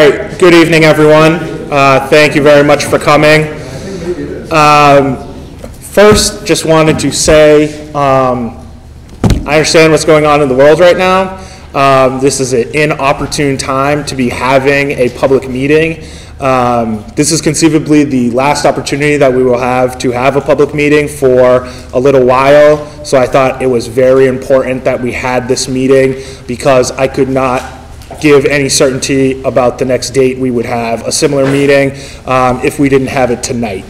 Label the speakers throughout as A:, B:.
A: Great. Good evening, everyone. Thank you very much for coming. First, just wanted to say I understand what's going on in the world right now. This is an inopportune time to be having a public meeting. This is conceivably the last opportunity that we will have to have a public meeting for a little while. So I thought it was very important that we had this meeting because I could not give any certainty about the next date we would have a similar meeting if we didn't have it tonight.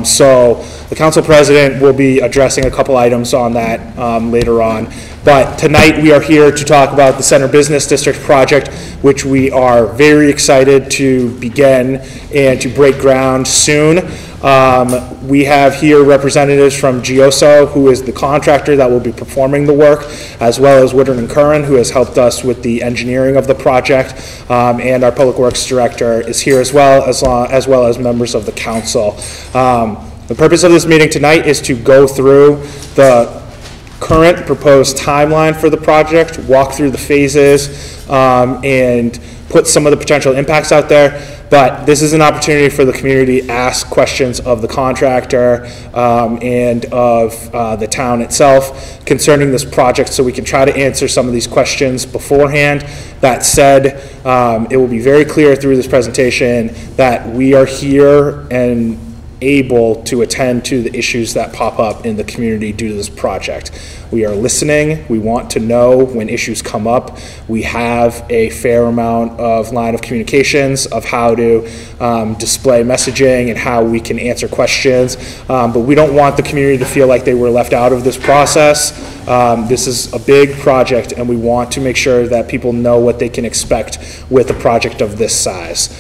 A: So the council president will be addressing a couple items on that later on. But tonight we are here to talk about the Center Business District project, which we are very excited to begin and to break ground soon. We have here representatives from Gioso, who is the contractor that will be performing the work, as well as Woodard and Curran, who has helped us with the engineering of the project, and our Public Works Director is here as well as members of the council. The purpose of this meeting tonight is to go through the current proposed timeline for the project, walk through the phases, and put some of the potential impacts out there. But this is an opportunity for the community to ask questions of the contractor and of the town itself concerning this project, so we can try to answer some of these questions beforehand. That said, it will be very clear through this presentation that we are here and able to attend to the issues that pop up in the community due to this project. We are listening. We want to know when issues come up. We have a fair amount of line of communications of how to display messaging and how we can answer questions, but we don't want the community to feel like they were left out of this process. This is a big project, and we want to make sure that people know what they can expect with a project of this size.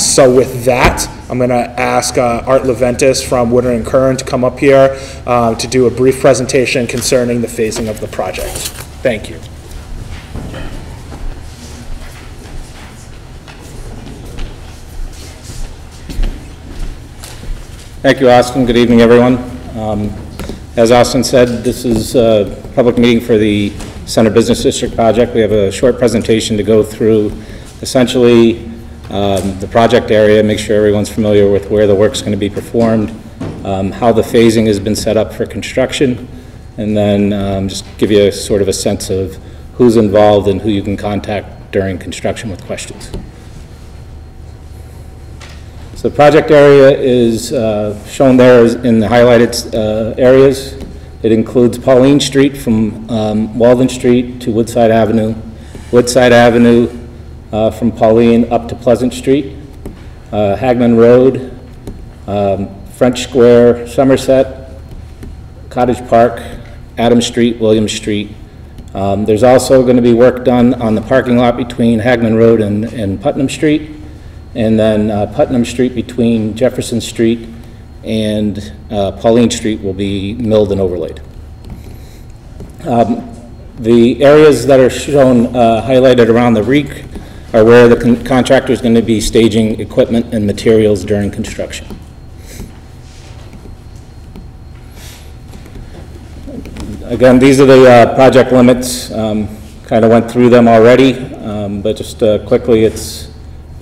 A: So with that, I'm going to ask Art Leventis from Woodard and Curran to come up here to do a brief presentation concerning the phasing of the project. Thank you.
B: Thank you, Austin. Good evening, everyone. As Austin said, this is a public meeting for the Center Business District project. We have a short presentation to go through essentially the project area, make sure everyone's familiar with where the work's going to be performed, how the phasing has been set up for construction, and then just give you sort of a sense of who's involved and who you can contact during construction with questions. So the project area is shown there in the highlighted areas. It includes Pauline Street from Walden Street to Woodside Avenue, Woodside Avenue from Pauline up to Pleasant Street, Hagman Road, French Square, Somerset, Cottage Park, Adams Street, William Street. There's also going to be work done on the parking lot between Hagman Road and Putnam Street, and then Putnam Street between Jefferson Street and Pauline Street will be milled and overlaid. The areas that are shown highlighted around the REEC are where the contractor is going to be staging equipment and materials during construction. Again, these are the project limits. Kind of went through them already, but just quickly, it's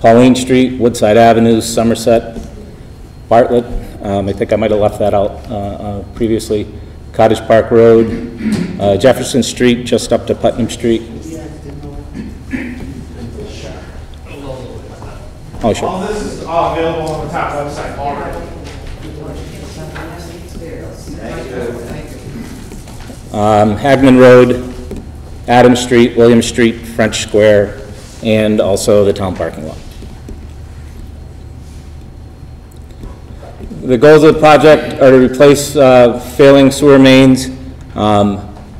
B: Pauline Street, Woodside Avenue, Somerset, Bartlett. I think I might have left that out previously. Cottage Park Road, Jefferson Street, just up to Putnam Street. Oh, sure.
A: All this is available on the top website already.
B: Hagman Road, Adams Street, William Street, French Square, and also the town parking lot. The goals of the project are to replace failing sewer mains,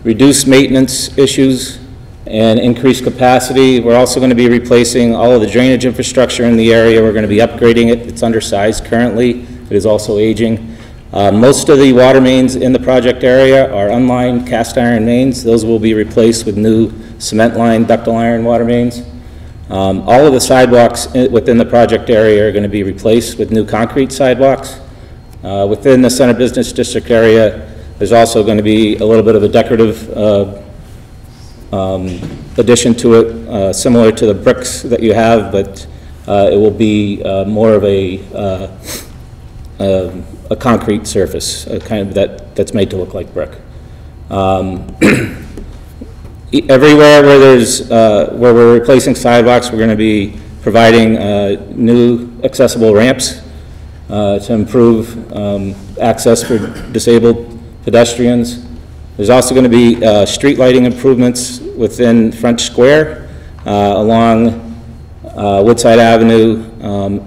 B: reduce maintenance issues, and increase capacity. We're also going to be replacing all of the drainage infrastructure in the area. We're going to be upgrading it. It's undersized currently. It is also aging. Most of the water mains in the project area are unlined cast iron mains. Those will be replaced with new cement lined ductile iron water mains. All of the sidewalks within the project area are going to be replaced with new concrete sidewalks. Within the Center Business District area, there's also going to be a little bit of a decorative addition to it, similar to the bricks that you have, but it will be more of a concrete surface, kind of that's made to look like brick. Everywhere where where we're replacing sidewalks, we're going to be providing new accessible ramps to improve access for disabled pedestrians. There's also going to be street lighting improvements within French Square along Woodside Avenue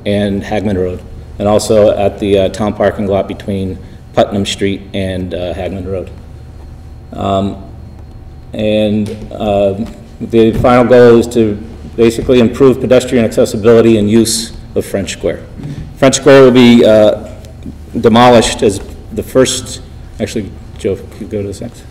B: and Hagman Road, and also at the town parking lot between Putnam Street and Hagman Road. The final goal is to basically improve pedestrian accessibility and use of French Square. French Square will be demolished as the first, actually, Joe, if you go to the next.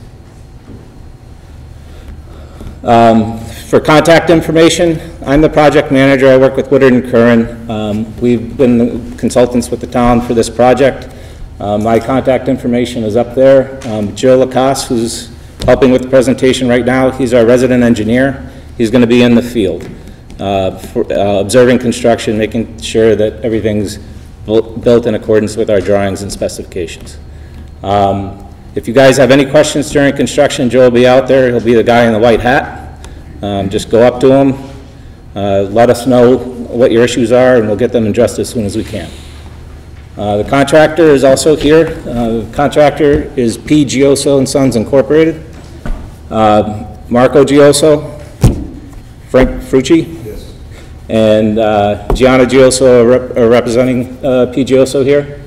B: For contact information, I'm the project manager. I work with Woodard & Curran. We've been the consultants with the town for this project. My contact information is up there. Joe Lacoste, who's helping with the presentation right now, he's our resident engineer. He's going to be in the field, observing construction, making sure that everything's built in accordance with our drawings and specifications. If you guys have any questions during construction, Joe will be out there. He'll be the guy in the white hat. Just go up to him, let us know what your issues are, and we'll get them addressed as soon as we can. The contractor is also here. The contractor is P. Gioso & Sons Incorporated. Marco Gioso, Frank Frucci, yes, and Gianna Gioso are representing P. Gioso here.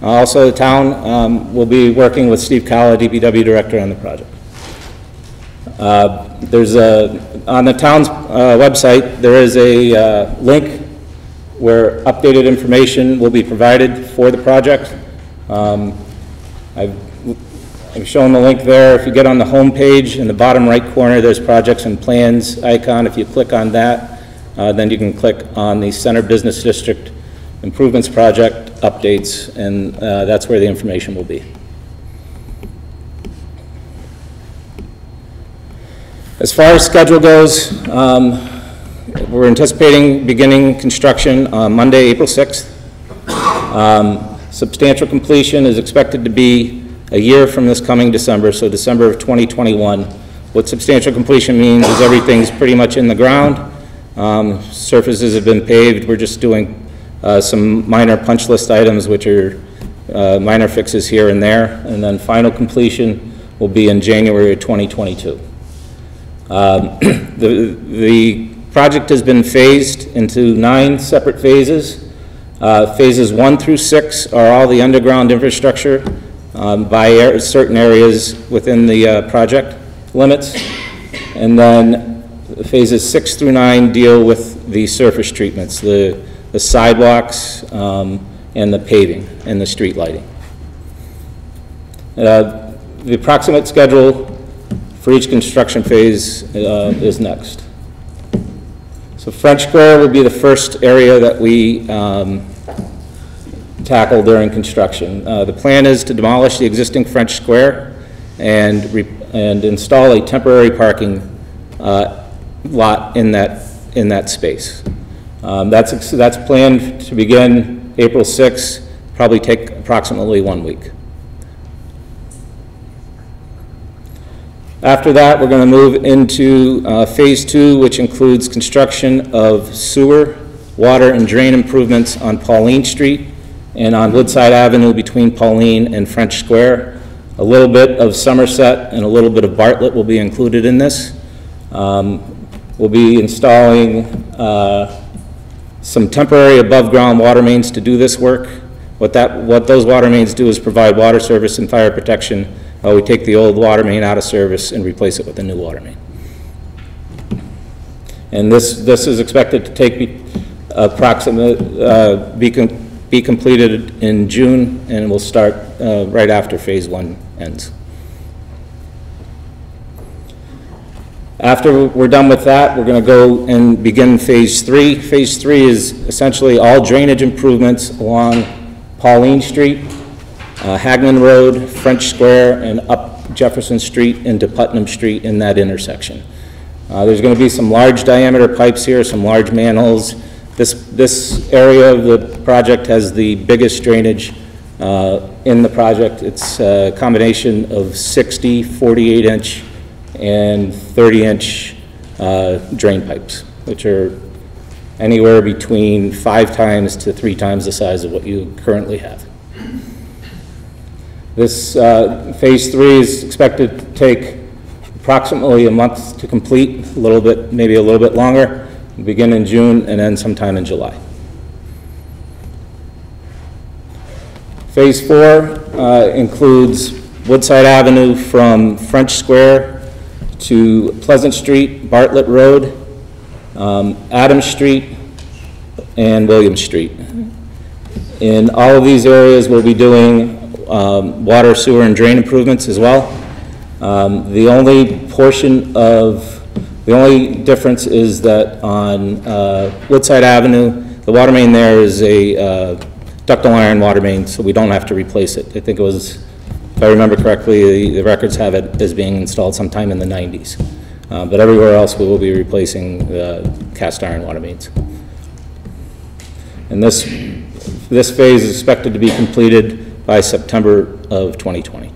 B: Also, the town will be working with Steve Calla, DPW Director, on the project. On the town's website, there is a link where updated information will be provided for the project. I've shown the link there. If you get on the home page, in the bottom right corner, there's projects and plans icon. If you click on that, then you can click on the Center Business District Improvements Project updates, and that's where the information will be. As far as schedule goes, we're anticipating beginning construction on Monday, April 6th. Substantial completion is expected to be a year from this coming December, so December of 2021. What substantial completion means is everything's pretty much in the ground. Surfaces have been paved. We're just doing some minor punch list items, which are minor fixes here and there, and then final completion will be in January of 2022. The project has been phased into 9 separate phases. Phases 1 through 6 are all the underground infrastructure by certain areas within the project limits. And then phases 6 through 9 deal with the surface treatments, the sidewalks and the paving and the street lighting. The approximate schedule for each construction phase is next. So French Square will be the first area that we tackle during construction. The plan is to demolish the existing French Square and install a temporary parking lot in that space. That's planned to begin April 6th, probably take approximately 1 week. After that, we're going to move into phase 2, which includes construction of sewer, water, and drain improvements on Pauline Street and on Woodside Avenue between Pauline and French Square. A little bit of Somerset and a little bit of Bartlett will be included in this. We'll be installing some temporary above-ground water mains to do this work. What those water mains do is provide water service and fire protection. We take the old water main out of service and replace it with a new water main. And this is expected to take be completed in June, and will start right after phase 1 ends. After we're done with that, we're going to go and begin phase 3. Phase 3 is essentially all drainage improvements along Pauline Street, Hagman Road, French Square, and up Jefferson Street into Putnam Street in that intersection. There's going to be some large diameter pipes here, some large manholes. This area of the project has the biggest drainage in the project. It's a combination of 60, 48-inch, and 30-inch drain pipes, which are anywhere between 5 times to 3 times the size of what you currently have. This phase 3 is expected to take approximately a month to complete, a little bit, maybe a little bit longer. Begin in June and end sometime in July. Phase 4 includes Woodside Avenue from French Square to Pleasant Street, Bartlett Road, Adams Street, and William Street. In all of these areas, we'll be doing water, sewer, and drain improvements as well. The only difference is that on Woodside Avenue, the water main there is a ductile iron water main, so we don't have to replace it. I think it was, if I remember correctly, the records have it as being installed sometime in the 90s. But everywhere else, we will be replacing the cast iron water mains. And this phase is expected to be completed by September of 2020.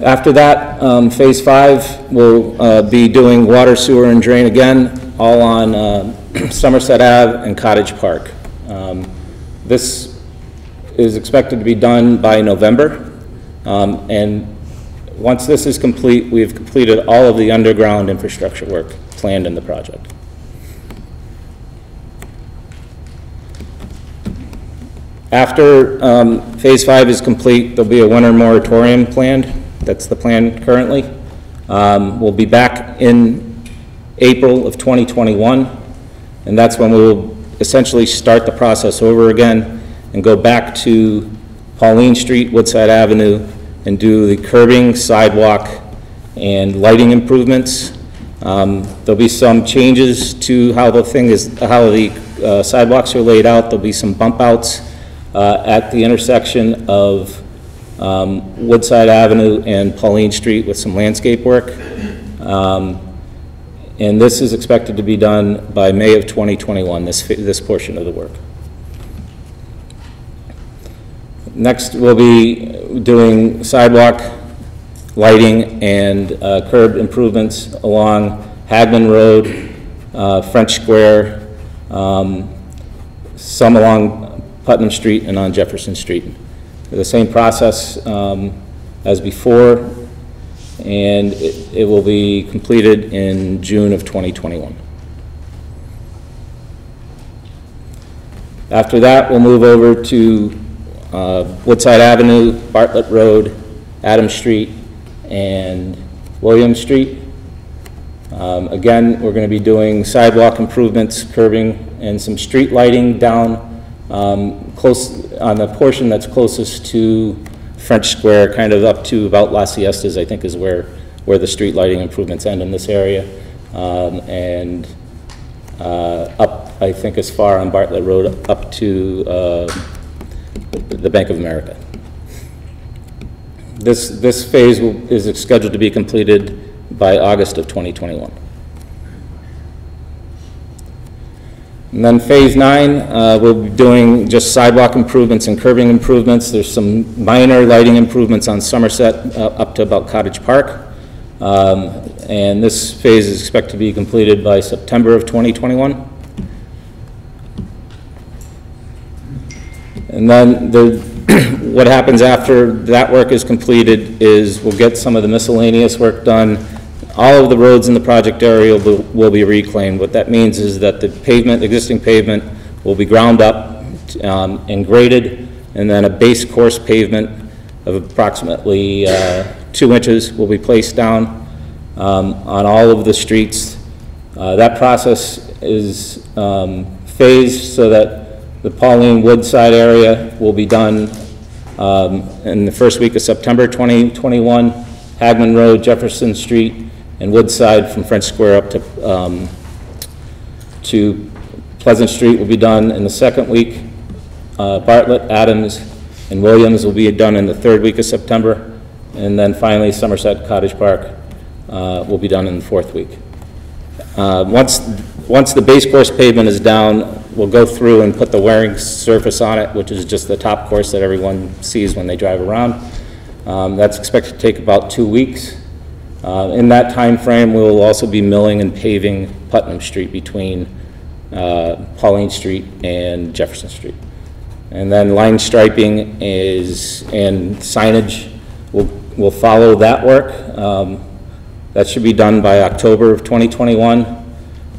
B: After that, phase 5 will be doing water, sewer, and drain again, all on Somerset Ave and Cottage Park. This is expected to be done by November, and once this is complete, we've completed all of the underground infrastructure work planned in the project. After phase 5 is complete, there'll be a winter moratorium planned. That's the plan currently. We'll be back in April of 2021, and that's when we will essentially start the process over again and go back to Pauline Street, Woodside Avenue, and do the curbing, sidewalk, and lighting improvements. There'll be some changes to how the sidewalks are laid out. There'll be some bump outs at the intersection of Woodside Avenue and Pauline Street with some landscape work. And this is expected to be done by May of 2021, this portion of the work. Next, we'll be doing sidewalk, lighting, and curb improvements along Hagman Road, French Square, some along Putnam Street and on Jefferson Street. The same process as before, and it will be completed in June of 2021. After that, we'll move over to Woodside Avenue, Bartlett Road, Adams Street, and William Street. Again, we're going to be doing sidewalk improvements, curbing, and some street lighting down close on the portion that's closest to French Square, kind of up to about La Siestas, I think is where the street lighting improvements end in this area, and up, I think, as far on Bartlett Road up to the Bank of America. This phase is scheduled to be completed by August of 2021. And then phase 9, we'll be doing just sidewalk improvements and curbing improvements. There's some minor lighting improvements on Somerset up to about Cottage Park. And this phase is expected to be completed by September of 2021. And then what happens after that work is completed is we'll get some of the miscellaneous work done. All of the roads in the project area will be reclaimed. What that means is that the pavement, existing pavement, will be ground up and graded, and then a base course pavement of approximately 2 inches will be placed down on all of the streets. That process is phased so that the Pauline Woodside area will be done in the first week of September 2021, Hagman Road, Jefferson Street, and Woodside from French Square up to Pleasant Street will be done in the second week. Bartlett, Adams, and Williams will be done in the third week of September. And then finally, Somerset Cottage Park will be done in the fourth week. Once the base course pavement is down, we'll go through and put the wearing surface on it, which is just the top course that everyone sees when they drive around. That's expected to take about 2 weeks. In that time frame, we will also be milling and paving Putnam Street between Pauline Street and Jefferson Street. And then line striping and signage will follow that work. That should be done by October of 2021.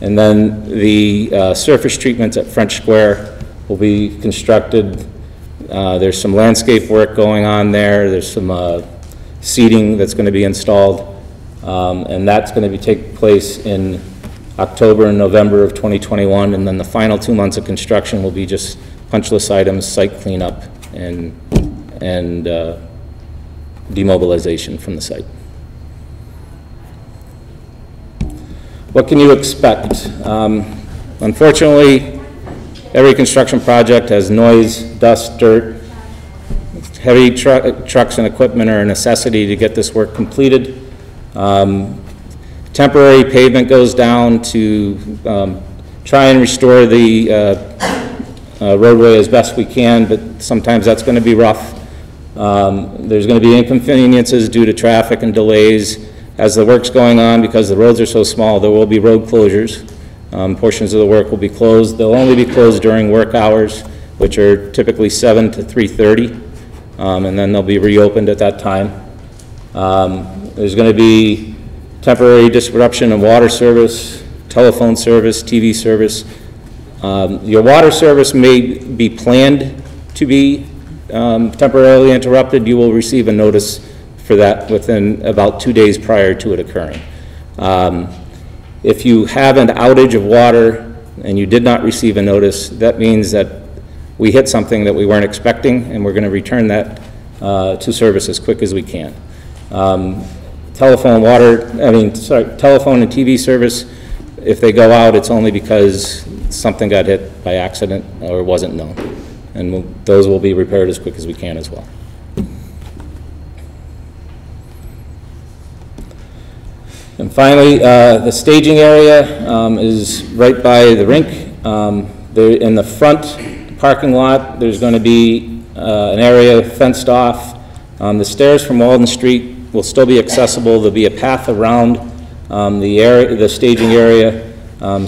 B: And then the surface treatments at French Square will be constructed. There's some landscape work going on there. There's some seating that's going to be installed. And that's going to take place in October and November of 2021. And then the final 2 months of construction will be just punch list items, site cleanup, and demobilization from the site. What can you expect? Unfortunately, every construction project has noise, dust, dirt. Heavy trucks and equipment are a necessity to get this work completed. Temporary pavement goes down to try and restore the roadway as best we can, but sometimes that's going to be rough. There's going to be inconveniences due to traffic and delays. As the work's going on, because the roads are so small, there will be road closures. Portions of the work will be closed. They'll only be closed during work hours, which are typically 7 to 3:30, and then they'll be reopened at that time. There's going to be temporary disruption of water service, telephone service, TV service. Your water service may be planned to be temporarily interrupted. You will receive a notice for that within about 2 days prior to it occurring. If you have an outage of water and you did not receive a notice, that means that we hit something that we weren't expecting, and we're going to return that to service as quick as we can. Telephone and TV service, if they go out, it's only because something got hit by accident or wasn't known. And those will be repaired as quick as we can as well. And finally, the staging area is right by the rink. In the front parking lot, there's going to be an area fenced off. The stairs from Walden Street will still be accessible. There'll be a path around the staging area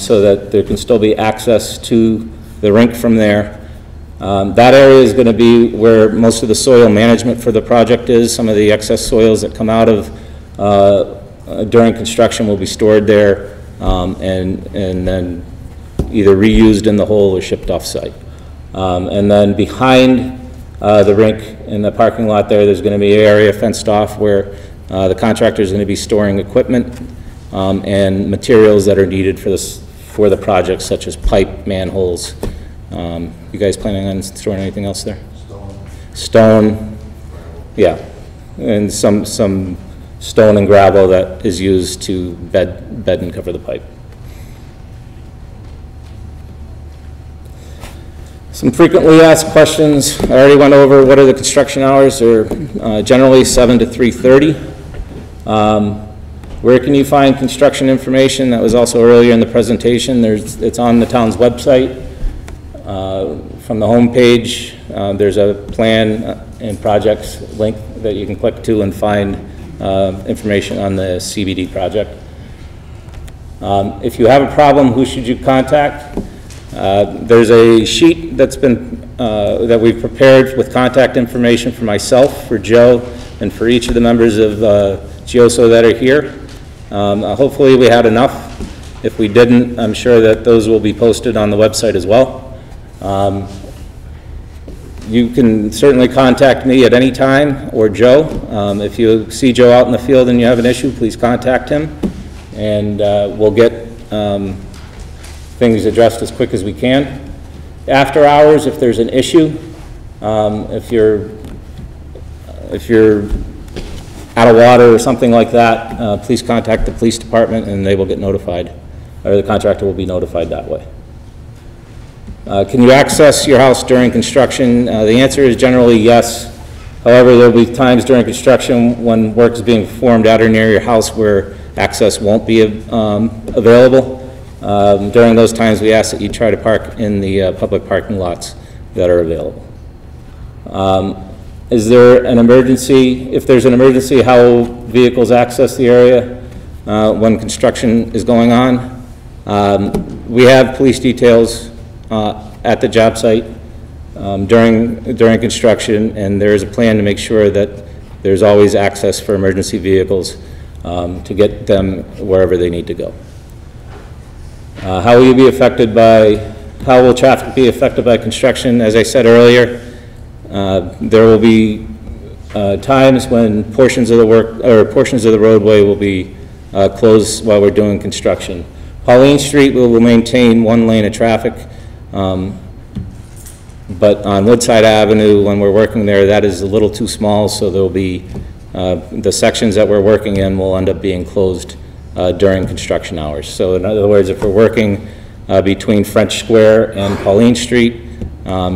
B: so that there can still be access to the rink from there. That area is going to be where most of the soil management for the project is. Some of the excess soils that come out of during construction will be stored there and then either reused in the hole or shipped off site. And then behind the rink in the parking lot there's going to be an area fenced off where the contractor is going to be storing equipment and materials that are needed for the project, such as pipe, manholes. You guys planning on storing anything else there? Stone, yeah, and some stone and gravel that is used to bed and cover the pipe. Some frequently asked questions. I already went over what are the construction hours. They're generally 7 to 3:30. Where can you find construction information? That was also earlier in the presentation. It's on the town's website. From the home page, there's a plan and projects link that you can click to and find information on the CBD project. If you have a problem, who should you contact? There's a sheet that's been that we've prepared with contact information for myself, for Joe, and for each of the members of GIOSO that are here. Hopefully we had enough. If we didn't, I'm sure that those will be posted on the website as well. You can certainly contact me at any time, or Joe. If you see Joe out in the field and you have an issue, please contact him, and we'll get things addressed as quick as we can. After hours, if there's an issue, if you're out of water or something like that, please contact the police department and they will get notified, or the contractor will be notified that way. Can you access your house during construction? The answer is generally yes. However, there will be times during construction when work is being performed at or near your house where access won't be available. During those times, we ask that you try to park in the public parking lots that are available. Is there an emergency? If there's an emergency, how will vehicles access the area when construction is going on? We have police details at the job site during construction, and there is a plan to make sure that there's always access for emergency vehicles to get them wherever they need to go. How will traffic be affected by construction? As I said earlier, there will be times when portions of the roadway will be closed while we're doing construction. Pauline Street will maintain one lane of traffic, but on Woodside Avenue, when we're working there, that is a little too small, so there'll be, the sections that we're working in will end up being closed during construction hours. So in other words, if we're working between French Square and Pauline Street,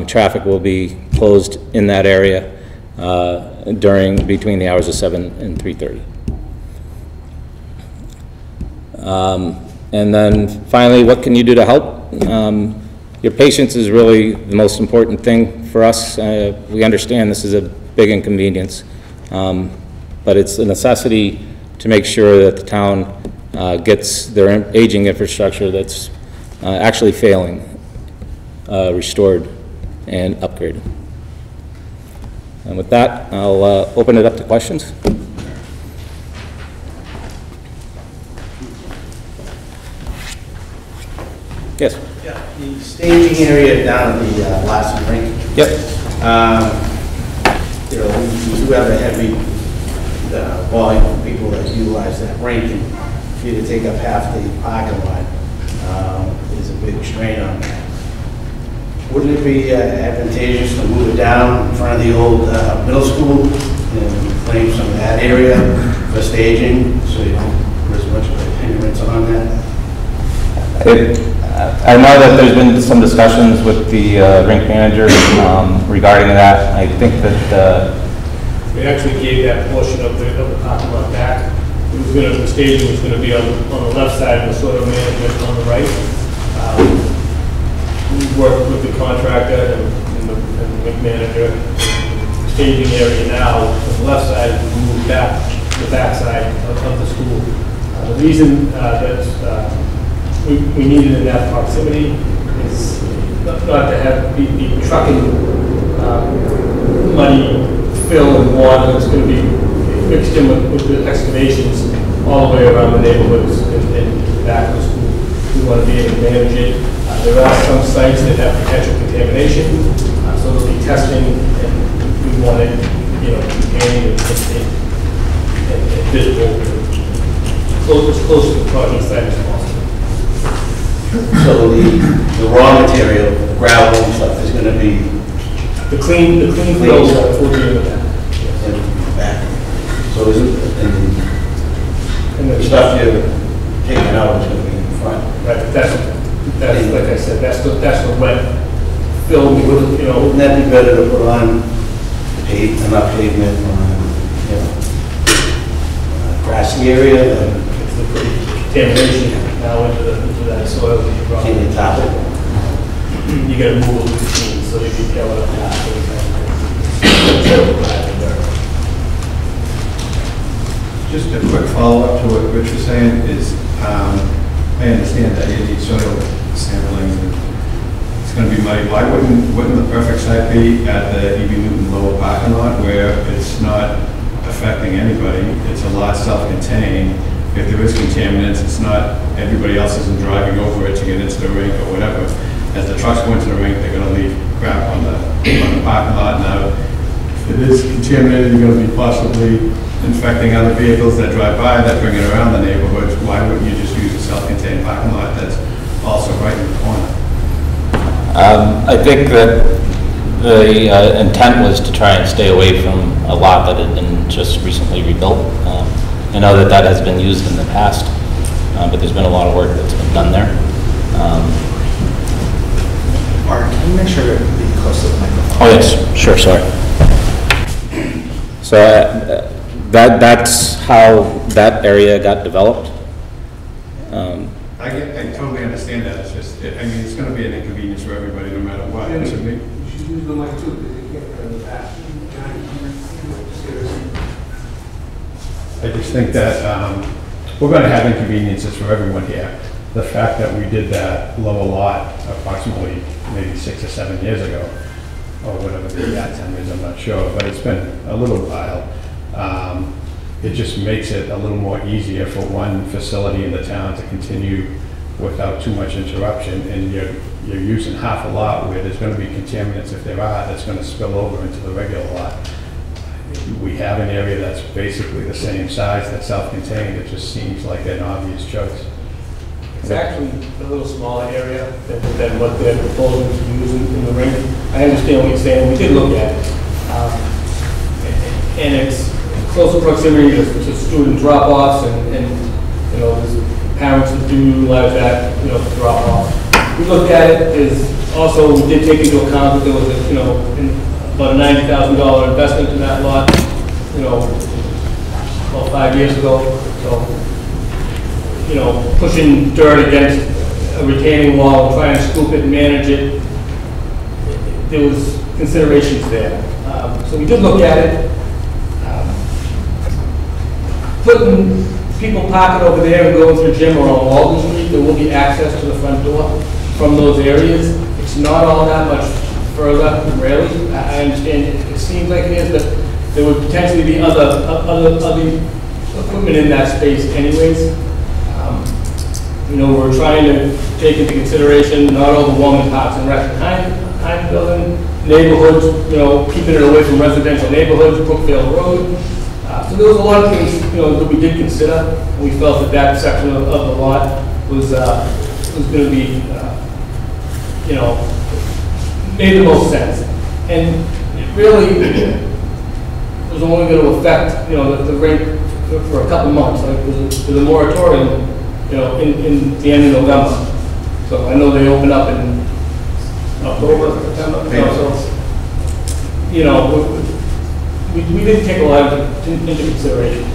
B: traffic will be closed in that area between the hours of 7 and 3:30. And then finally, what can you do to help? Your patience is really the most important thing for us. We understand this is a big inconvenience, but it's a necessity to make sure that the town gets their aging infrastructure that's actually failing restored and upgraded. And with that, I'll open it up to questions. Yes.
C: Yeah, the staging area down at the Larson Rink.
B: Yep.
C: You know, we do have a heavy volume of people that utilize that rink, and for you to take up half the parking lot is a big strain on that. Wouldn't it be advantageous to move it down in front of the old middle school and claim some of that area for staging, so you don't put as much of a hindrance on that?
B: I know that there's been some discussions with the rink manager regarding that. I think that
D: we actually gave that portion of the parking lot back. The staging was going to be on the left side and the sort of management on the right. We worked with the contractor and the rink manager. The staging area now on the left side is moved back to the back side of the school. The reason that we need it in that proximity is not to have be trucking muddy fill and water that's going to be mixed in with the excavations all the way around the neighborhoods and back of the school. We want to be able to manage it. There are some sites that have potential contamination, so there'll be testing, and we want it, contained and visible, as close to the project site as possible.
C: So the raw material, the gravel and stuff is going to be
D: the clean fill
C: stuff
D: will be in the back.
C: in the back. So and the stuff you're taking out is going to be in the front.
D: Right, that's like I said, that's the wet fill.
C: Wouldn't that be better to put on enough pavement on grassy area than
D: It's the contamination now into that soil.
C: can you top it?
D: You got to move the machine so you can kill it up.
E: Just a quick follow-up to what Rich was saying is, I understand that you need soil sampling and it's going to be muddy. Why wouldn't the perfect site be at the E.B. Newton lower parking lot where it's not affecting anybody? It's a lot self-contained. If there is contaminants, it's not everybody else isn't driving over it to get into the rink or whatever. As the trucks go into the rink, they're going to leave crap on the parking lot. Now, if it is contaminated, you're going to be possibly infecting other vehicles that drive by that bring it around the neighborhoods. Why wouldn't you just use a self-contained parking lot that's also right in the corner?
B: I think that the intent was to try and stay away from a lot that had been just recently rebuilt. I know that has been used in the past, but there's been a lot of work that's been done there.
C: Mark, can you make sure to be close to the microphone?
B: Oh yes, sure, sorry. So that's how that area got developed.
E: I totally understand I mean, it's gonna be an inconvenience for everybody, no matter what.
D: And
E: To me.
D: you should use the mic too, because you can't turn the back.
E: I just think that we're going to have inconveniences for everyone here. The fact that we did that lower lot approximately maybe 6 or 7 years ago, or whatever the 10 years, I'm not sure, but it's been a little while. It just makes it a little more easier for one facility in the town to continue without too much interruption, and you're using half a lot where there's going to be contaminants, if there are, that's going to spill over into the regular lot. We have an area that's basically the same size, that's self-contained. It just seems like an obvious choice.
D: It's actually a little smaller area than what they're proposing to use in the rink. I understand what you're saying. We did look at it. And it's closer proximity to student drop-offs and you know, there's parents that do utilize that, you know, to drop off. We looked at it. Also, we did take into account that there was a, you know, about a $90,000 investment in that lot, you know, about 5 years ago. So, you know, pushing dirt against a retaining wall, trying to scoop it and manage it, there was considerations there. So we did look at it. Putting people parking over there and going to the gym or on Walden Street, there will be access to the front door from those areas. It's not all that much further, really. I understand it seems like it is, but there would potentially be other equipment in that space anyways. You know, we're trying to take into consideration not overwhelming Parks and Rec behind the building, neighborhoods, you know, keeping it away from residential neighborhoods, Brookfield Road. So there was a lot of things, you know, that we did consider. We felt that that section of the lot was going to be, you know, made the most sense. And it really was only going to affect, you know, the rink for a couple months. Like there's a moratorium, you know, in the end of November. So I know they open up in October, September. So, you know, we didn't take a lot into consideration.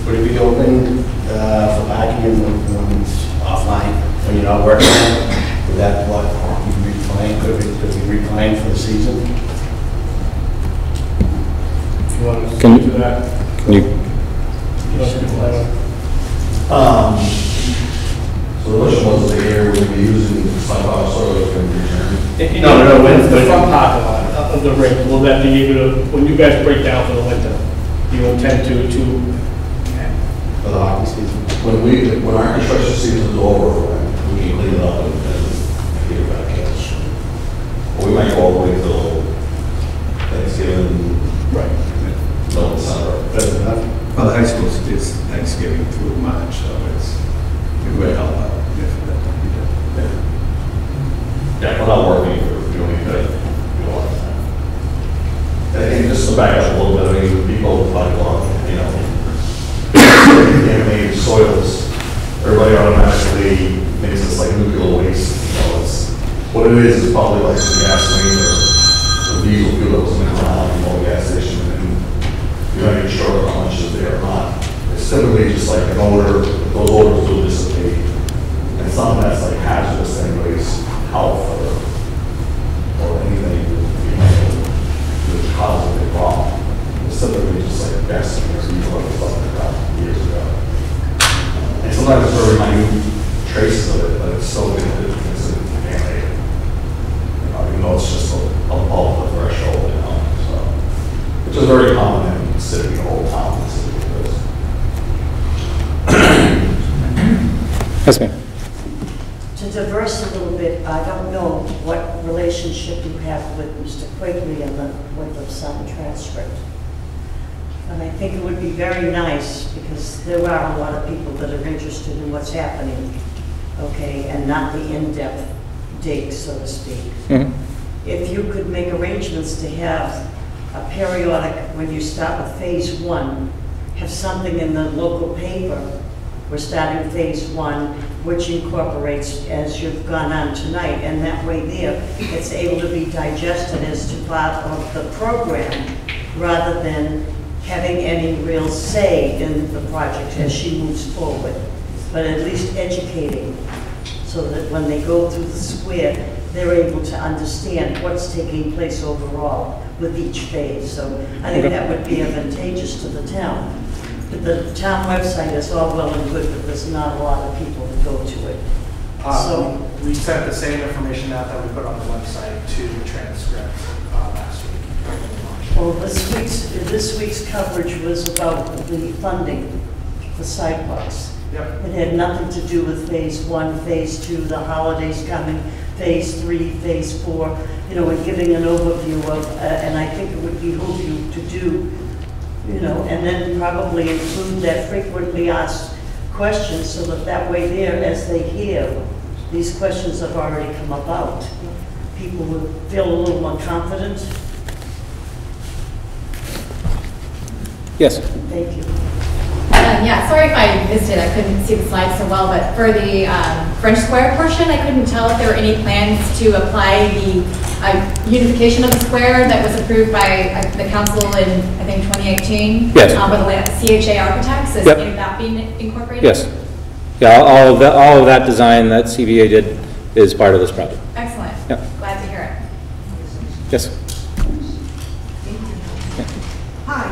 C: Would it be open for parking when it's offline, when you're not working on it? Would that what you reclaim? Could we reclaim for the season?
D: If you want to
B: Can
D: speak to that.
B: Can you?
D: You want to speak to that?
F: So the question was the area we'll be using Sidewalk soil can be returned.
D: No, when the front parking lot of the rink, will that be able to, when you guys break down for the winter, you intend to
C: For the hockey season?
F: When our construction season is over, we can clean it up and get it back in. Or we might go all the way till Thanksgiving.
D: right?
F: No, December.
E: Well, the high school is Thanksgiving through March, so it would help out if that can be done.
F: Yeah, we're not working for doing anything. I think just to back up a little bit, I mean, people like, you know, contaminated soils, everybody automatically thinks it's like nuclear waste. You know, it's what it is probably like some gasoline or diesel fuel that was in around the gas station, and you're not even sure how much is there or not. It's typically just like an odor; those odors will dissipate, and something that's like hazardous anyways, health or anything, you know, which causes a big problem. It's typically just like gasoline or diesel or something like that years ago. And sometimes it's very minute traces of it, but it's still going to contaminated. You know, even though it's just above the threshold, you know, so. Which is very common in the city, the whole town, the city.
B: Yes, ma'am.
G: To diverse a little bit, I don't know what relationship you have with Mr. Quigley and the Winthrop Sun transcript. And I think it would be very nice, because there are a lot of people that are interested in what's happening, okay, and not the in-depth dig, so to speak.
B: Mhm.
G: If you could make arrangements to have a periodic, when you start with phase 1, have something in the local paper. We're starting phase 1, which incorporates, as you've gone on tonight, and that way there, it's able to be digested as to part of the program, rather than having any real say in the project as she moves forward, but at least educating, so that when they go through the square, they're able to understand what's taking place overall with each phase. So I think that would be advantageous to the town. But the town website is all well and good, but there's not a lot of people that go to it. So
H: we sent the same information out that we put on the website to the transcript last week.
G: well, this week's coverage was about the funding for sidewalks.
H: Yep.
G: It had nothing to do with phase 1, phase 2, the holidays coming, phase 3, phase 4, you know, and giving an overview of, and I think it would behoove you to do, you know, and then probably include that frequently asked questions so that way there, as they hear, these questions have already come about. People would feel a little more confident.
B: Yes.
G: Thank you.
I: Yeah, sorry if I missed it. I couldn't see the slides so well, but for the French Square portion, I couldn't tell if there were any plans to apply the unification of the square that was approved by the council in, I think, 2018.
B: Yes.
I: By the CHA architects. Is any of that being incorporated?
B: Yes. Yeah, all of that design that CVA did is part of this project.
I: Excellent.
B: Yep.
I: Glad to hear it.
B: Yes.
J: Hi,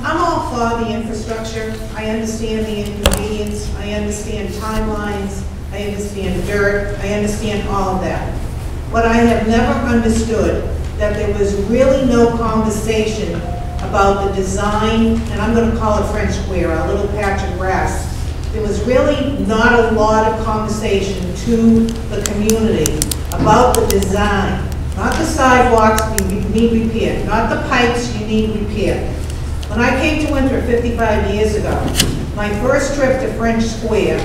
J: I'm all for the infrastructure. I understand the inconvenience. I understand timelines. I understand dirt. I understand all of that. But I have never understood that there was really no conversation about the design, and I'm going to call it French Square, a little patch of grass. There was really not a lot of conversation to the community about the design. Not the sidewalks you need repaired, not the pipes you need repaired. When I came to Winthrop 55 years ago, my first trip to French Square,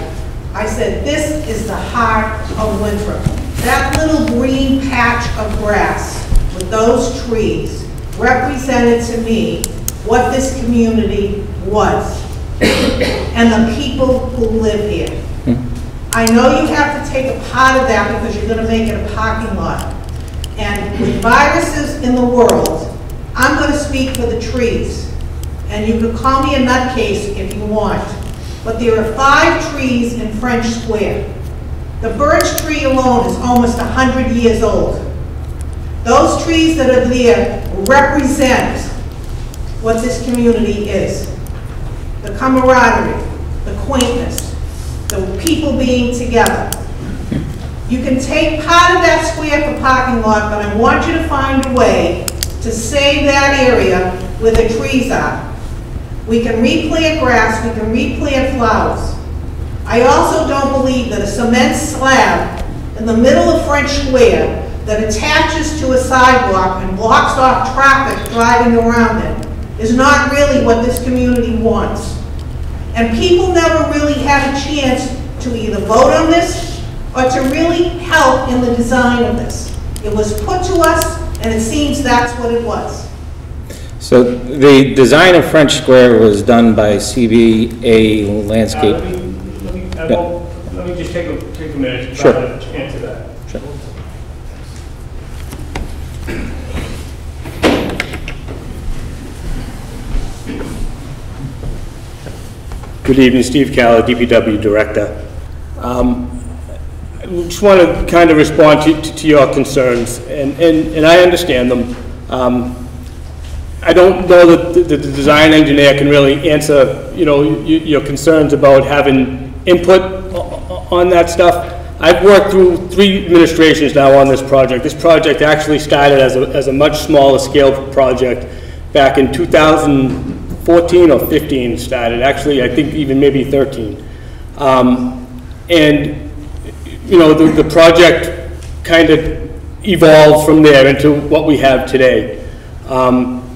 J: I said, this is the heart of Winthrop. That little green patch of grass with those trees represented to me what this community was and the people who live here. I know you have to take a part of that because you're going to make it a parking lot. And with viruses in the world, I'm going to speak for the trees. And you can call me a nutcase if you want. But there are 5 trees in French Square. The birch tree alone is almost 100 years old. Those trees that are there represent what this community is. The camaraderie, the quaintness, the people being together. You can take part of that square for parking lot, but I want you to find a way to save that area where the trees are. We can replant grass, we can replant flowers. I also don't believe that a cement slab in the middle of French Square that attaches to a sidewalk and blocks off traffic driving around it is not really what this community wants. And people never really had a chance to either vote on this or to really help in the design of this. It was put to us, and it seems that's what it was.
B: So the design of French Square was done by CBA Landscape.
D: Let me just take a minute to
B: Sure.
D: try to answer that.
B: Sure.
K: Good evening, Steve Calla, DPW Director. I just want to kind of respond to your concerns, and I understand them. I don't know that the design engineer can really answer, you know, your concerns about having input on that stuff. I've worked through 3 administrations now on this project. This project actually started as a much smaller scale project back in 2014 or 15 started. Actually, I think even maybe 13. And you know, the project kind of evolved from there into what we have today.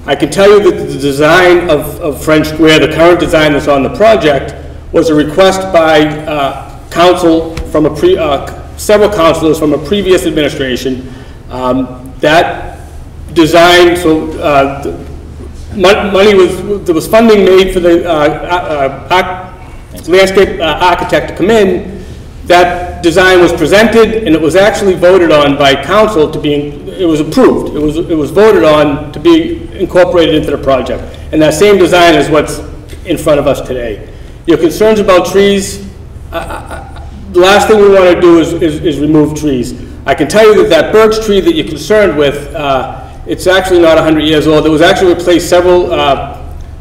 K: I can tell you that the design of French Square, the current design that's on the project, was a request by council from several councilors from a previous administration. That design, so there was funding made for the landscape architect to come in. That design was presented, and it was actually voted on by council to be, it was approved. It was voted on to be incorporated into the project. And that same design is what's in front of us today. Your concerns about trees, the last thing we want to do is remove trees. I can tell you that that birch tree that you're concerned with, it's actually not 100 years old. It was actually replaced several,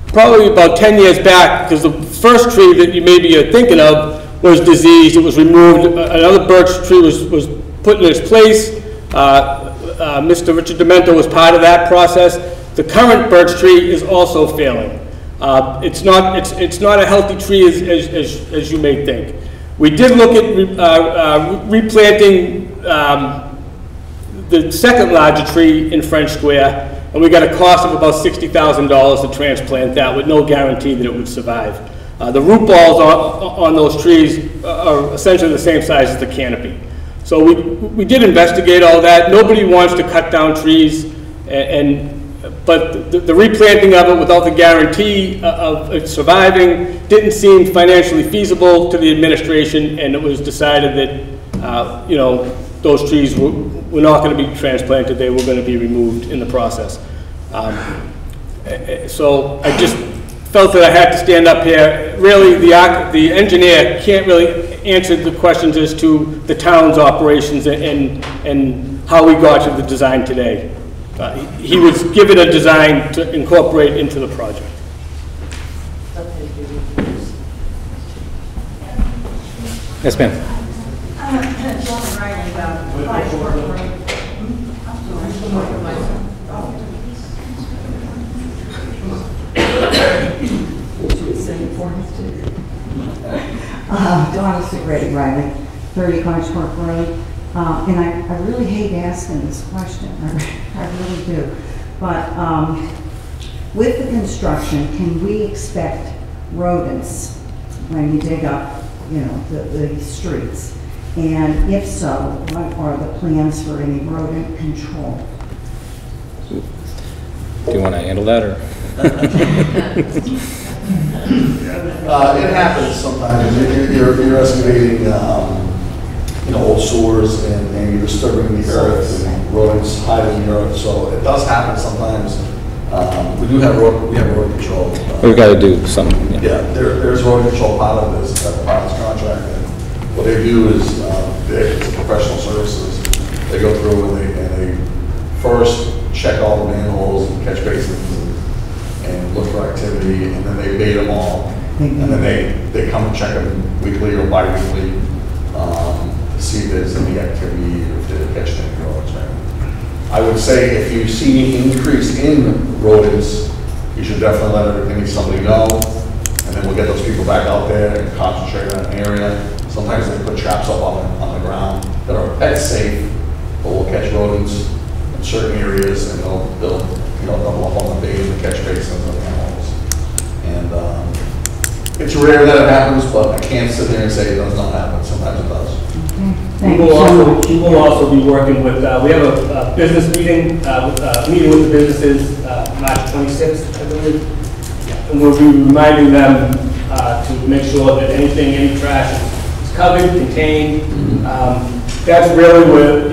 K: probably about 10 years back, because the first tree that you maybe are thinking of was diseased. It was removed. Another birch tree was put in its place. Mr. Richard Demento was part of that process. The current birch tree is also failing. It's not a healthy tree as you may think. We did look at replanting the second larger tree in French Square, and we got a cost of about $60,000 to transplant that with no guarantee that it would survive. The root balls on those trees are essentially the same size as the canopy. So we did investigate all that. Nobody wants to cut down trees, but the replanting of it without the guarantee of it surviving didn't seem financially feasible to the administration, and it was decided that those trees were not going to be transplanted. They were going to be removed in the process. So I just felt that I had to stand up here. Really, the engineer can't really answer the questions as to the town's operations and how we got to the design today. He was given a design to incorporate into the project.
B: Yes, ma'am.
L: Donna Segretti Riley, 30 College Park Road. And I really hate asking this question, I really do. But with the construction, can we expect rodents when you dig up, the streets? And if so, what are the plans for any rodent control?
B: Do you want to handle that, or?
F: It happens sometimes. You're excavating, old sewers and you're disturbing the earth and rodents hiding in the earth. So it does happen sometimes. We have rodent control.
B: We've got to do something.
F: Yeah, there's rodent control part of this contract. And what they do is it's professional services. They go through and they first check all the manholes and catch basins and look for activity, and then they bait them all. And then they come and check them weekly or bi-weekly to see if there's any activity or if they're catching any rodents. Right? I would say if you see an increase in rodents, you should definitely let somebody know, and then we'll get those people back out there and concentrate on an area. Sometimes they put traps up on the ground that are pet safe, but will catch rodents in certain areas, and they'll double up on the bait and catch basins and animals. And it's rare that it happens, but I can't sit there and say it does not happen. Sometimes it does.
K: We will also be working with, we have a business meeting, meeting with the businesses March 26th, I believe. And we'll be reminding them to make sure that any trash is covered, contained. That's really where,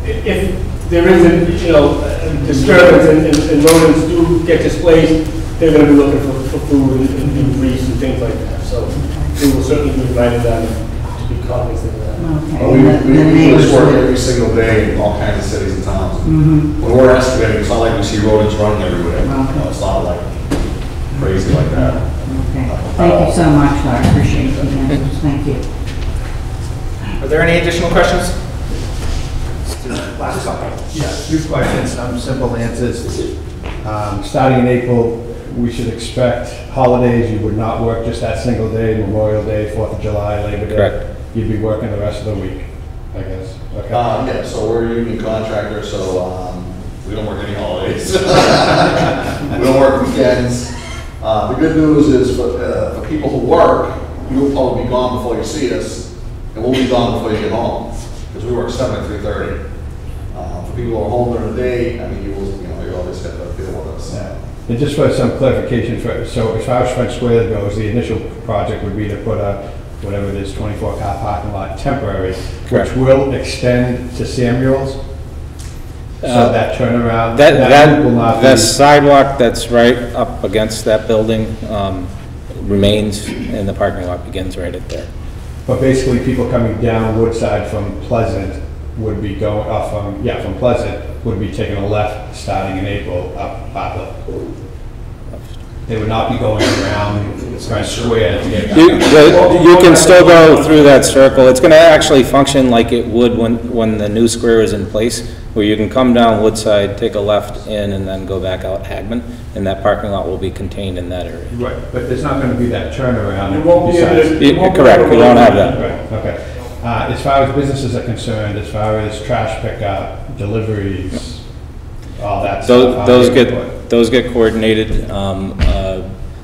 K: if there isn't, disturbance and rodents do get displaced, they're going to be looking for food and grease and things like that. So we will certainly be reminding them to be cognizant of that.
L: Okay.
F: We do this work every single day in all kinds of cities and towns. When we're excavating, it's not like we see rodents running everywhere. It's not like crazy like that.
L: Okay. Thank you so much, I appreciate the answers. Thank you.
M: Are there any additional questions? Last couple.
E: Yeah, 2 questions, simple answers. Starting in April, we should expect holidays. You would not work just that single day, Memorial Day, 4th of July, Labor Day.
B: Correct.
E: You'd be working the rest of the week, I guess. Okay.
F: Yeah, so we're a union contractor, so we don't work any holidays. We don't work weekends. The good news is for people who work, you'll probably be gone before you see us, and we'll be gone before you get home, because we work 7 to 3:30. For people who are home during the day, I mean, you always have to deal with us.
E: Yeah. And just for some clarification, so as far as French Square goes, the initial project would be to put a, whatever it is, 24-car parking lot temporary,
B: Correct.
E: which will extend to Samuel's. So that turnaround,
B: That
E: will not be.
B: that sidewalk that's right up against that building remains, and the parking lot begins right at there.
E: But basically, people coming down Woodside from Pleasant would be going, from Pleasant, would be taking a left starting in April up Poplar. They would not be going around French Square to get back.
B: You can still go through that circle. It's going to actually function like it would when the new square is in place, where you can come down Woodside, take a left in, and then go back out Hagman, and that parking lot will be contained in that area.
E: Right, but there's not going to be that turnaround.
D: It won't be
B: Correct, we won't have that.
E: Right, okay. As far as businesses are concerned, as far as trash pickup, deliveries, all that stuff.
B: Those get coordinated.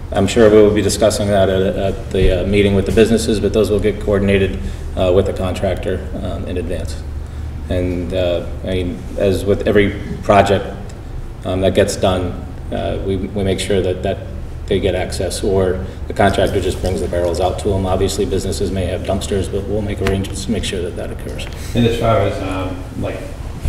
B: I'm sure we will be discussing that at the meeting with the businesses, but those will get coordinated with the contractor in advance. And I mean, as with every project that gets done, we make sure that they get access, or the contractor just brings the barrels out to them. Obviously, businesses may have dumpsters, but we'll make arrangements to make sure that occurs.
E: And as far as like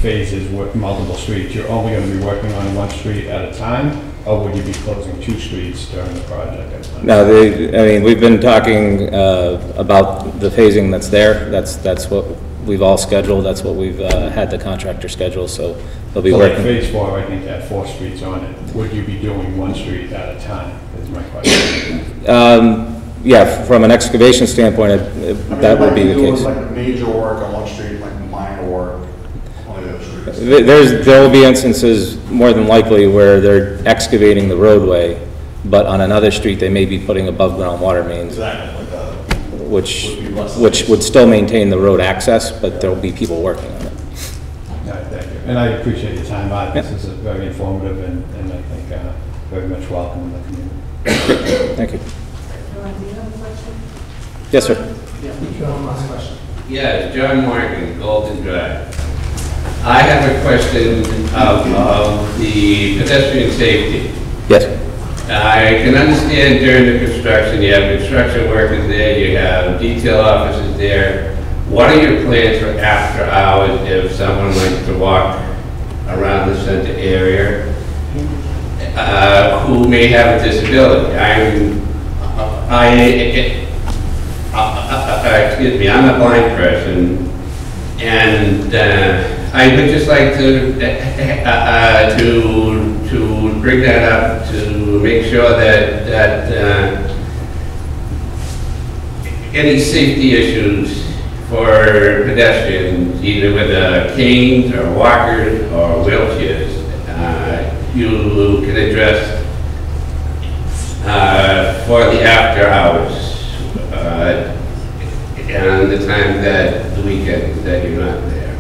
E: phases with multiple streets, you're only going to be working on one street at a time, or would you be closing 2 streets during the project at a time?
B: No, I mean, we've been talking about the phasing that's there. That's what we've all scheduled. That's what we've had the contractor schedule, so they'll be working.
E: Like phase 4, I think, had 4 streets on it. Would you be doing 1 street at a time, is my question.
B: Yeah, from an excavation standpoint, that would be the case.
F: Like major work on one street, like minor work on the other streets.
B: There will be instances, more than likely, where they're excavating the roadway, but on another street, they may be putting above ground water mains.
F: Exactly, like that.
B: Which would still maintain the road access, but there will be people working on it.
E: Thank you. And I appreciate your time. This is very informative and I think very much welcome in the community.
B: Thank you. Yes, sir.
H: One last question.
N: Yeah, John Morgan, Golden Drive. I have a question of the pedestrian safety.
B: Yes.
N: I can understand during the construction, you have construction workers there, you have detail officers there. What are your plans for after hours if someone likes to walk around the center area who may have a disability? Excuse me, I'm a blind person, and I would just like to bring that up to make sure that any safety issues for pedestrians, either with canes or walkers or wheelchairs, you can address for the after hours and the time that the weekend that you're not there.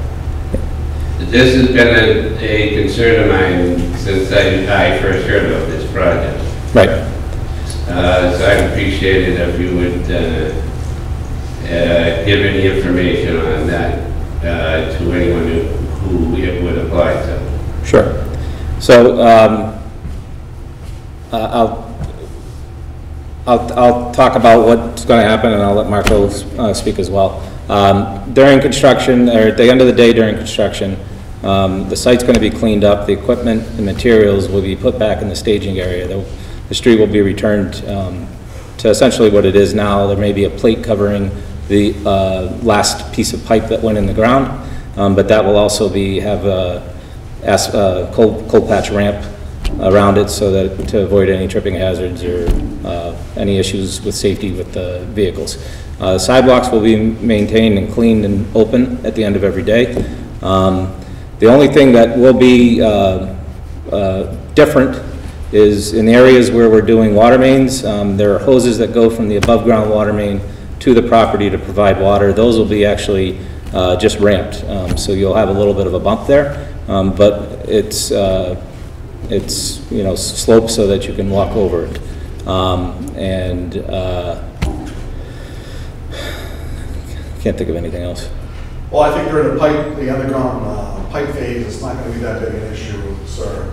N: This has been a concern of mine since I first heard about this project.
B: Right.
N: So I'd appreciate it if you would give any information on that to anyone who it would apply to.
B: Sure. So I'll talk about what's going to happen, and I'll let Marco speak as well. During construction, or at the end of the day during construction, the site's going to be cleaned up. The equipment and materials will be put back in the staging area. The street will be returned to essentially what it is now. There may be a plate covering the last piece of pipe that went in the ground, but that will also have a cold patch ramp around it so that to avoid any tripping hazards or any issues with safety with the vehicles. Sidewalks will be maintained and cleaned and open at the end of every day. The only thing that will be different is in the areas where we're doing water mains, there are hoses that go from the above ground water main to the property to provide water. Those will be actually just ramped. So you'll have a little bit of a bump there, but it's sloped so that you can walk over it. Can't think of anything else.
F: Well, I think during the underground pipe phase, it's not going to be that big an issue, sir.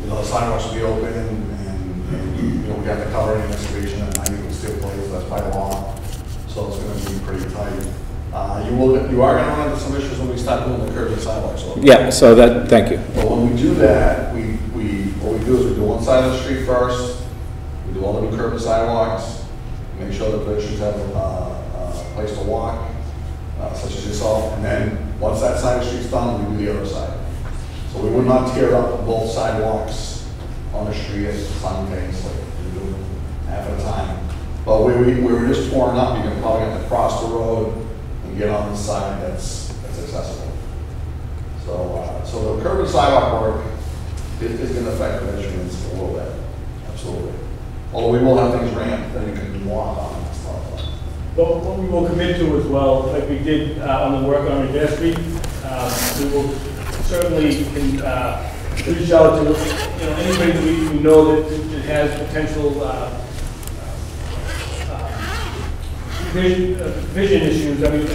F: The sidewalks will be open and we have to cover any excavation at 90 steel plates, that's by law. So it's going to be pretty tight. You are going to run into some issues when we start doing the curbs and sidewalks. So
B: yeah, so thank you.
F: But when we do that, what we do is we do one side of the street first, we do all the new curb and sidewalks, make sure the pedestrians have place to walk, such as yourself, and then once that side of the street's done, we do the other side. So we would not tear up both sidewalks on the street simultaneously. We do them half at a time. But we were just torn up, you can probably have to cross the road and get on the side that's accessible. So the curb and sidewalk work is going to affect pedestrians a little bit, absolutely. Although we will have things ramped, then you can walk on and stuff.
D: But what we will commit to as well, like we did on the work on Revere Street, we will certainly reach out to anybody that we know that has potential vision issues. I mean,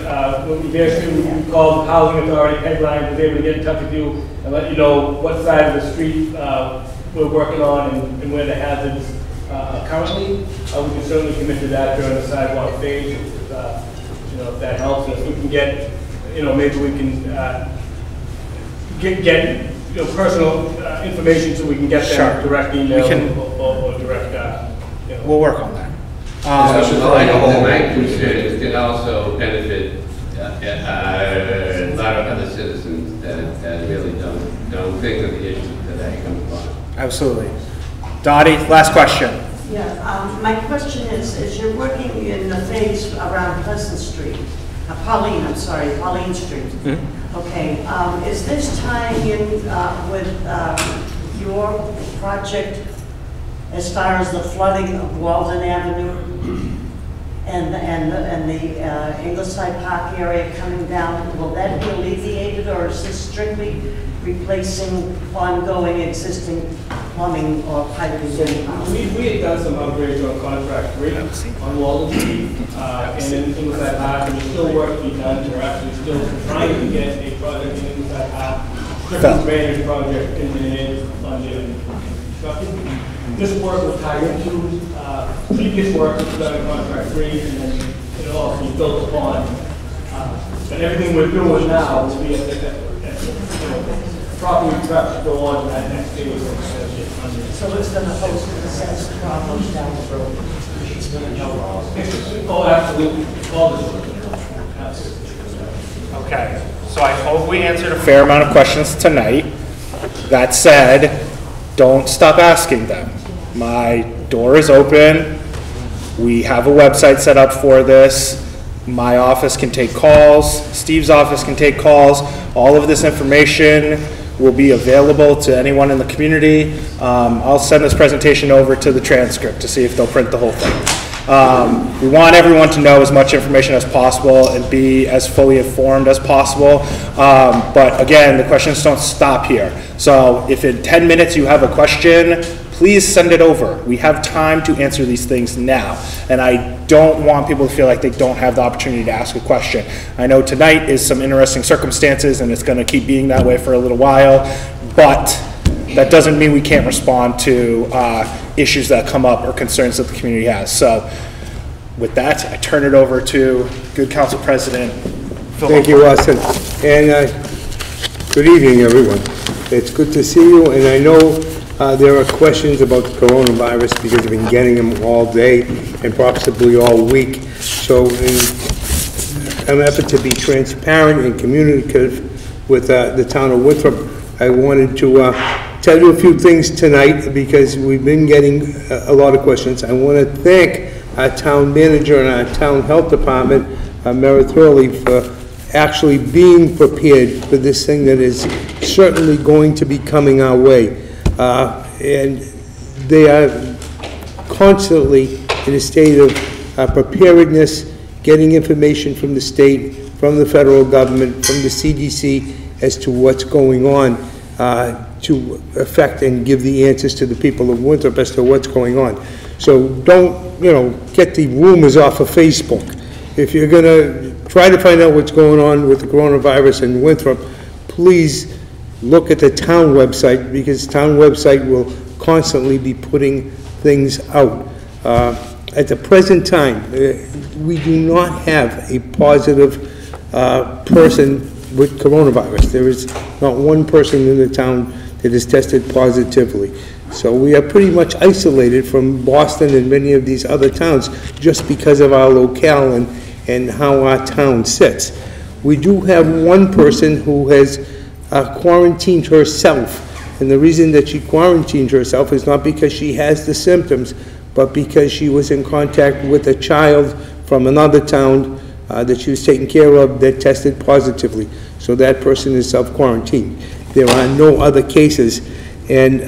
D: when Revere Street, we called the Housing Authority, Pegline was able to get in touch with you and let you know what side of the street we're working on and where the hazards currently. We can certainly commit to that during the sidewalk phase, if that helps. And if we can get, maybe we can get personal information so we can get them direct email or direct.
M: We'll work on that.
N: My concern is it also benefit a lot of other citizens that really don't think of the issues that I come upon.
M: Absolutely. Dottie, last question.
G: Yeah, my question is you're working in the phase around Pleasant Street, Pauline Street. Mm-hmm. Okay, is this tying in with your project as far as the flooding of Walden Avenue and the Ingleside Park area coming down? Will that be alleviated, or is this strictly replacing ongoing existing plumbing or piping?
D: We had done some upgrades on contract 3 on Walden Street and in Ingleside Park, and there's still work to be done. We're actually still trying to get a project in Ingleside Park, Christmas drainage project in constructed. This work was tied into previous work that was done in contract 3, and then it'll also be built upon. And everything we're doing now will be properly prepped to go on to that next phase.
G: So it's going to host the sense problems down the road. It's going to help all.
D: Oh, absolutely. All this. Absolutely.
M: Okay. So I hope we answered a fair amount of questions tonight. That said, don't stop asking them. My door is open. We have a website set up for this. My office can take calls. Steve's office can take calls. All of this information will be available to anyone in the community. I'll send this presentation over to the transcript to see if they'll print the whole thing. We want everyone to know as much information as possible and be as fully informed as possible. But again, the questions don't stop here. So if in 10 minutes you have a question, please send it over. We have time to answer these things now. And I don't want people to feel like they don't have the opportunity to ask a question. I know tonight is some interesting circumstances and it's going to keep being that way for a little while, but that doesn't mean we can't respond to issues that come up or concerns that the community has. So with that, I turn it over to good council president Phil.
O: Thank you, Austin. And good evening, everyone. It's good to see you, and I know there are questions about the coronavirus because I've been getting them all day and possibly all week. So in an effort to be transparent and communicative with the town of Winthrop, I wanted to tell you a few things tonight because we've been getting a lot of questions. I want to thank our town manager and our town health department, Meredith Hurley, for actually being prepared for this thing that is certainly going to be coming our way. And they are constantly in a state of preparedness, getting information from the state, from the federal government, from the CDC as to what's going on to affect and give the answers to the people of Winthrop as to what's going on. So don't, get the rumors off of Facebook. If you're going to try to find out what's going on with the coronavirus in Winthrop, please look at the town website, because the town website will constantly be putting things out. At the present time, we do not have a positive person with coronavirus. There is not one person in the town that is tested positively. So we are pretty much isolated from Boston and many of these other towns just because of our locale and how our town sits. We do have one person who has quarantined herself, and the reason that she quarantined herself is not because she has the symptoms, but because she was in contact with a child from another town that she was taking care of that tested positively. So that person is self-quarantined. There are no other cases, and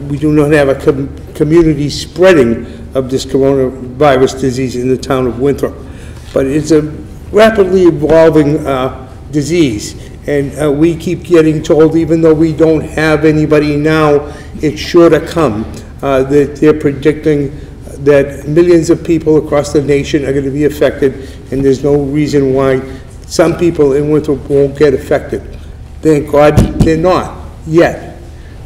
O: we do not have a community spreading of this coronavirus disease in the town of Winthrop. But it's a rapidly evolving disease, and we keep getting told, even though we don't have anybody now, it's sure to come. That they're predicting that millions of people across the nation are going to be affected, and there's no reason why some people in Winthrop won't get affected. Thank God they're not yet,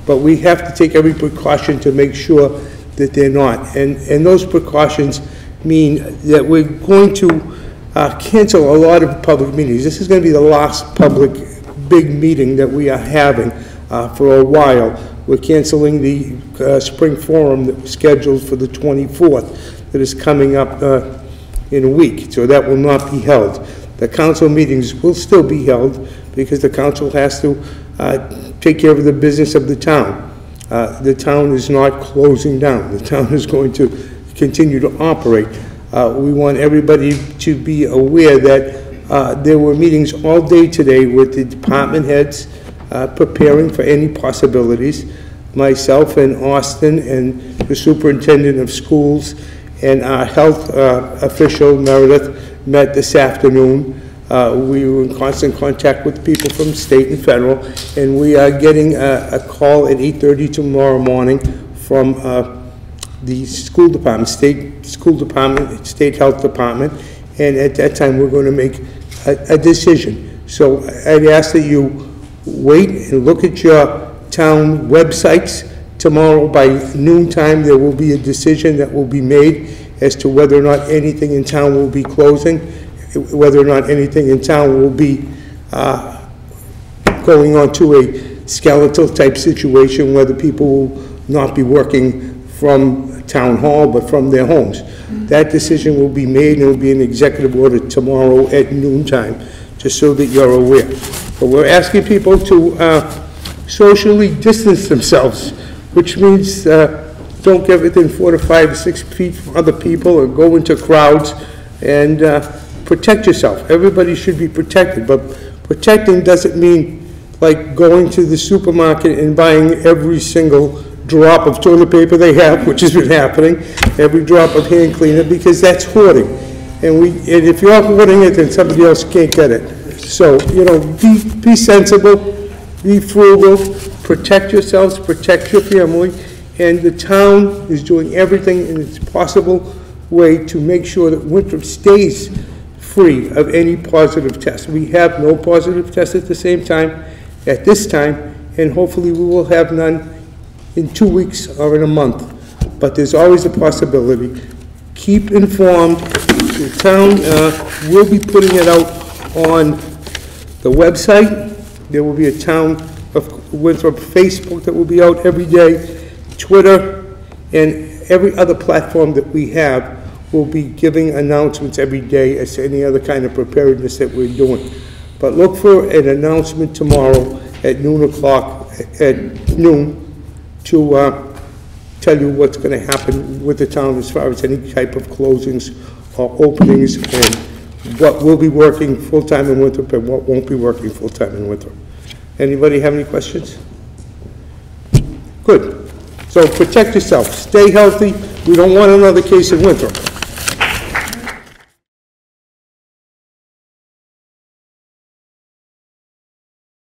O: but we have to take every precaution to make sure that they're not. And those precautions mean that we're going to cancel a lot of public meetings. This is going to be the last public big meeting that we are having for a while. We're canceling the spring forum that was scheduled for the 24th that is coming up in a week, so that will not be held. The council meetings will still be held because the council has to take care of the business of the town. The town is not closing down. The town is going to continue to operate. We want everybody to be aware that there were meetings all day today with the department heads preparing for any possibilities. Myself and Austin and the superintendent of schools and our health official, Meredith, met this afternoon. We were in constant contact with people from state and federal, and we are getting a call at 8:30 tomorrow morning from the school department, state health department, and at that time we're going to make a decision. So I'd ask that you wait and look at your town websites. Tomorrow by noontime there will be a decision that will be made as to whether or not anything in town will be closing, whether or not anything in town will be going on to a skeletal type situation, whether people will not be working from town hall but from their homes. That decision will be made, and it will be an executive order tomorrow at noontime, just so that you're aware. But we're asking people to socially distance themselves, which means don't get within 4 to 5 to 6 feet from other people or go into crowds, and protect yourself. Everybody should be protected, but protecting doesn't mean like going to the supermarket and buying every single drop of toilet paper they have, which has been happening, every drop of hand cleaner, because that's hoarding. And if you're hoarding it, then somebody else can't get it. So, be sensible, be frugal, protect yourselves, protect your family, and the town is doing everything in its possible way to make sure that Winthrop stays free of any positive tests. We have no positive tests at the same time, at this time, and hopefully we will have none in 2 weeks or in a month. But there's always a possibility. Keep informed. The town will be putting it out on the website. There will be a Town of Winthrop Facebook that will be out every day, Twitter, and every other platform that we have will be giving announcements every day as to any other kind of preparedness that we're doing. But look for an announcement tomorrow at noon to tell you what's going to happen with the town as far as any type of closings or openings, and what will be working full-time in Winthrop and what won't be working full-time in Winthrop. Anybody have any questions? Good. So protect yourself. Stay healthy. We don't want another case in Winthrop.